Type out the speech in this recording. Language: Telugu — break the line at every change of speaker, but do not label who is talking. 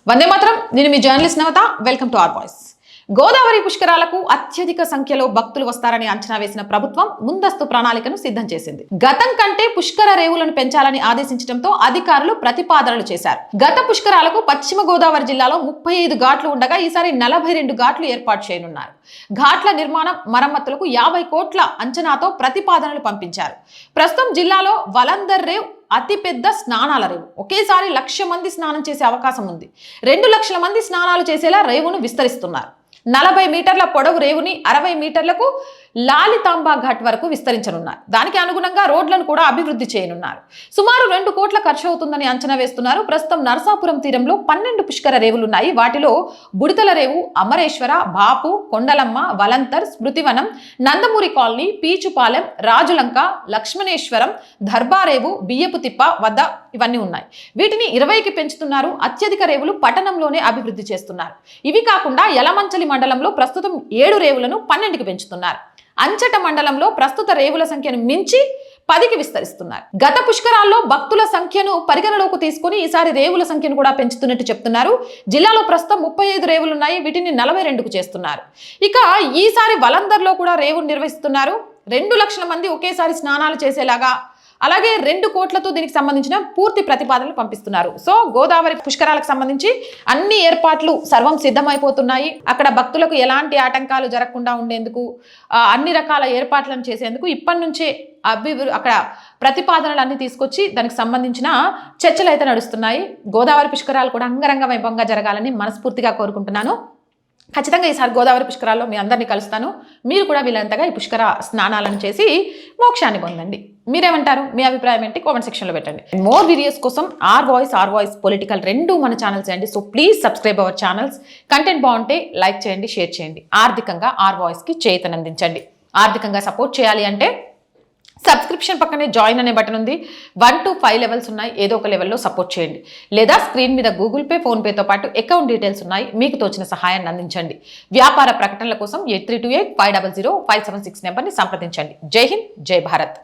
వందే మాత్రం. నేను మీ journalist Navata. Welcome to our voice. Godavari పుష్కరాలకు అత్యధిక సంఖ్యలో భక్తులు వస్తారని అంచనా వేసిన ప్రభుత్వం ముందస్తు ప్రణాళికను సిద్ధం చేసింది. గతం కంటే పుష్కర రేవులను పెంచాలని ఆదేశించడంతో అధికారులు ప్రతిపాదనలు చేశారు. గత పుష్కరాలకు పశ్చిమ గోదావరి జిల్లాలో 35 ఘాట్లు ఉండగా ఈసారి 42 ఘాట్లు ఏర్పాటు చేయనున్నారు. ఘాట్ల నిర్మాణం, మరమ్మతులకు 50 కోట్ల అంచనాతో ప్రతిపాదనలు పంపించారు. ప్రస్తుతం జిల్లాలో వలందర్ రేవ్ అతిపెద్ద స్నానాల రేవు. ఒకేసారి 1,00,000 మంది స్నానం చేసే అవకాశం ఉంది. 2 లక్షల మంది స్నానాలు చేసేలా రేవును విస్తరిస్తున్నారు. 40 మీటర్ల పొడవు రేవుని 60 మీటర్లకు లాలితాంబా ఘాట్ వరకు విస్తరించనున్నారు. దానికి అనుగుణంగా రోడ్లను కూడా అభివృద్ధి చేయనున్నారు. సుమారు 2 కోట్ల ఖర్చు అవుతుందని అంచనా వేస్తున్నారు. ప్రస్తుతం నరసాపురం తీరంలో 12 పుష్కర రేవులున్నాయి. వాటిలో బుడితల రేవు, అమరేశ్వర, బాపు, కొండలమ్మ, వలంతర్, స్మృతివనం, నందమూరి కాలనీ, పీచుపాలెం, రాజులంక, లక్ష్మణేశ్వరం, దర్బారేవు, బియ్యపు తిప్ప వద్ద ఇవన్నీ ఉన్నాయి. వీటిని 20కి పెంచుతున్నారు. అత్యధిక రేవులు పట్టణంలోనే అభివృద్ధి చేస్తున్నారు. ఇవి కాకుండా యలమంచలి మండలంలో ప్రస్తుతం 7 రేవులను 12కి పెంచుతున్నారు. అంచట మండలంలో ప్రస్తుత రేవుల సంఖ్యను మించి 10కి విస్తరిస్తున్నారు. గత పుష్కరాల్లో భక్తుల సంఖ్యను పరిగణలోకి తీసుకుని ఈసారి రేవుల సంఖ్యను కూడా పెంచుతున్నట్టు చెప్తున్నారు. జిల్లాలో ప్రస్తుతం 35 రేవులున్నాయి. వీటిని 42కు చేస్తున్నారు. ఇక ఈసారి వలందర్లో కూడా రేవును నిర్వహిస్తున్నారు. 2 లక్షల మంది ఒకేసారి స్నానాలు చేసేలాగా, అలాగే 2 కోట్లతో దీనికి సంబంధించిన పూర్తి ప్రతిపాదనలు పంపిస్తున్నారు. సో గోదావరి పుష్కరాలకు సంబంధించి అన్ని ఏర్పాట్లు సర్వం సిద్ధమైపోతున్నాయి. అక్కడ భక్తులకు ఎలాంటి ఆటంకాలు జరగకుండా ఉండేందుకు అన్ని రకాల ఏర్పాట్లను చేసేందుకు ఇప్పటి నుంచే అక్కడ ప్రతిపాదనలు అన్ని తీసుకొచ్చి దానికి సంబంధించిన చర్చలు అయితే నడుస్తున్నాయి. గోదావరి పుష్కరాలు కూడా అంగరంగ వైభవంగా జరగాలని మనస్ఫూర్తిగా కోరుకుంటున్నాను. ఖచ్చితంగా ఈసారి గోదావరి పుష్కరాల్లో మీ అందరినీ కలుస్తాను. మీరు కూడా వీళ్ళంతగా ఈ పుష్కర స్నానాలను చేసి మోక్షాన్ని పొందండి. మీరేమంటారు? మీ అభిప్రాయం ఏంటి? కామెంట్ సెక్షన్లో పెట్టండి. మోర్ వీడియోస్ కోసం ఆర్ వాయిస్ పొలిటికల్ 2 మన ఛానల్స్ అండి. So please subscribe our channels. Content బాగుంటే లైక్ చేయండి, షేర్ చేయండి. ఆర్థికంగా ఆర్ వాయిస్కి చేతనందించండి. ఆర్థికంగా సపోర్ట్ చేయాలి అంటే సబ్స్క్రిప్షన్ పక్కనే జాయిన్ అనే బటన్ ఉంది. 1 to 5 లెవెల్స్ ఉన్నాయి. ఏదో ఒక లెవెల్లో సపోర్ట్ చేయండి. లేదా స్క్రీన్ మీద గూగుల్ పే, ఫోన్పేతో పాటు అకౌంట్ డీటెయిల్స్ ఉన్నాయి. మీకు తోచిన సహాయాన్ని అందించండి. వ్యాపార ప్రకటనల కోసం 8328500576 నెంబర్ని సంప్రదించండి. జై హింద్, జై భారత్.